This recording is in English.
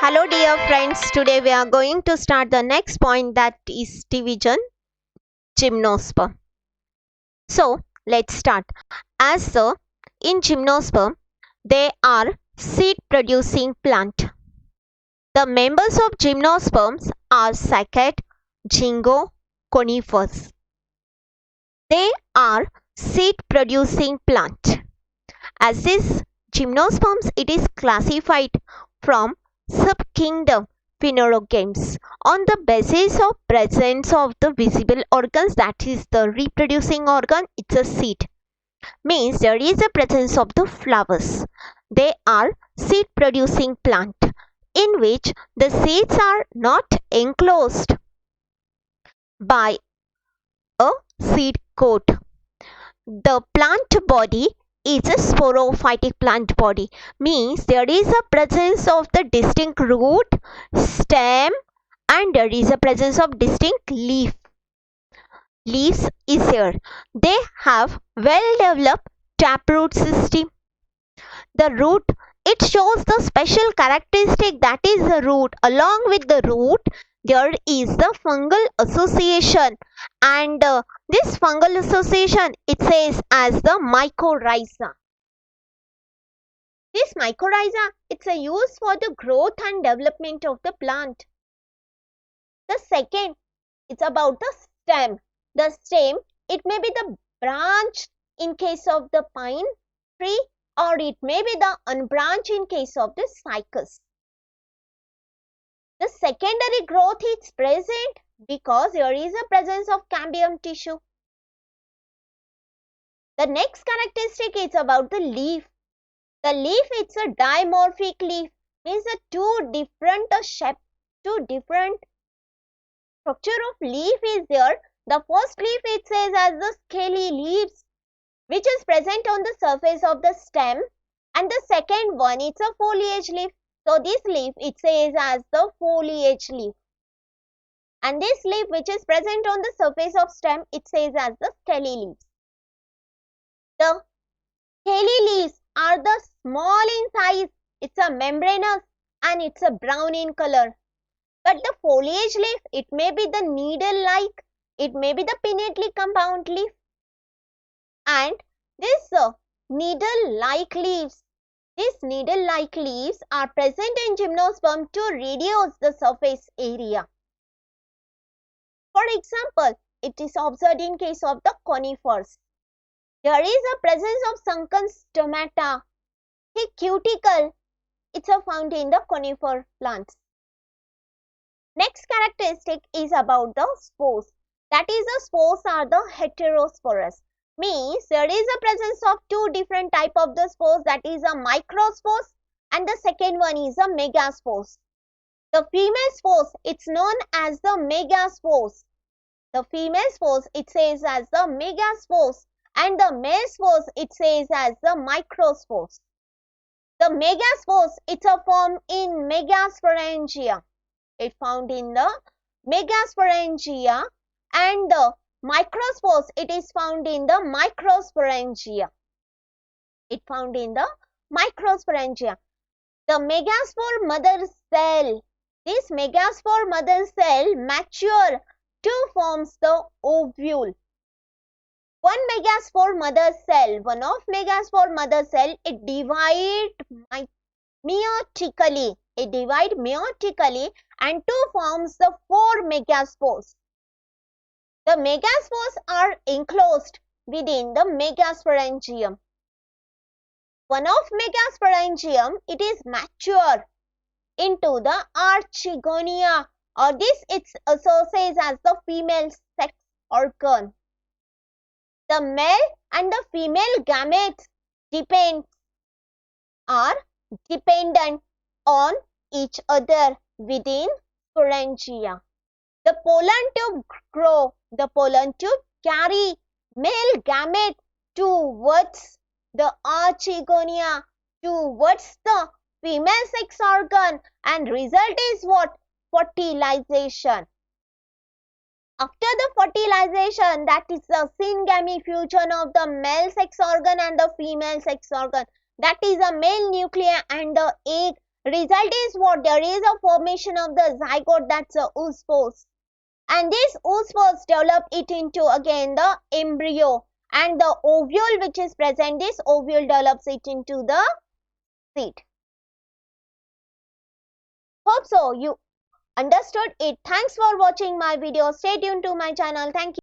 Hello, dear friends. Today we are going to start the next point, that is division gymnosperm. So let's start. As the in gymnosperm, they are seed producing plant. The members of gymnosperms are cycad, ginkgo, conifers. They are seed producing plant. As this gymnosperms, it is classified from subkingdom Phanerogames on the basis of presence of the visible organs, that is the reproducing organ. It's a seed, means there is a presence of the flowers. They are seed producing plant in which the seeds are not enclosed by a seed coat. The plant body is a sporophytic plant body, means there is a presence of the distinct root, stem, and there is a presence of distinct leaves is here. They have well developed taproot system. The root, it shows the special characteristic, that is the root. Along with the root there is the fungal association, and this fungal association, it says as the mycorrhiza. This mycorrhiza, it's a use for the growth and development of the plant. The second, it's about the stem. The stem, it may be the branch in case of the pine tree, or it may be the unbranched in case of the cycas. The secondary growth is present because there is a presence of cambium tissue. The next characteristic is about the leaf. The leaf, it's a dimorphic leaf, means a two different structure of leaf is there. The first leaf, it says as the scaly leaves, which is present on the surface of the stem, and the second one, it's a foliage leaf. So this leaf, it says as the foliage leaf, and this leaf which is present on the surface of stem, it says as the scaly leaves. The scaly leaves are the small in size, it's a membranous, and it's a brown in color. But the foliage leaf, it may be the needle-like, it may be the pinnately compound leaf, and this needle-like leaves. These needle-like leaves are present in gymnosperm to reduce the surface area. For example, it is observed in case of the conifers. There is a presence of sunken stomata, thick cuticle. It's found in the conifer plants. Next characteristic is about the spores. That is, the spores are the heterosporous. Means there is a presence of two different type of the spores, that is a microspores, and the second one is a megaspores. The female spores, it's known as the megaspores. The female spores, it says as the megaspores, and the male spores, it says as the microspores. The megaspores, it's a form in megasporangia. It found in the megasporangia, and the microspores, it is found in the microsporangia. It found in the microsporangia. The megaspore mother cell. This megaspore mother cell mature to forms the ovule. One of megaspore mother cell, it divide meiotically. It divide meiotically and to forms the four megaspores. The megaspores are enclosed within the megasporangium. One of megasporangium, it is mature into the archegonia, or this it's associated as the female sex organ. The male and the female gametes are dependent on each other within sporangia. The pollen tube grow. The pollen tube carry male gamete towards the archegonia, towards the female sex organ, and result is what? Fertilization. After the fertilization, that is the syngamy fusion of the male sex organ and the female sex organ. That is a male nuclei and the egg Result is what? There is a formation of the zygote, that's a oospause. And this oospause develop it into again the embryo, and the ovule which is present, this ovule develops it into the seed. Hope so you understood it. Thanks for watching my video. Stay tuned to my channel. Thank you.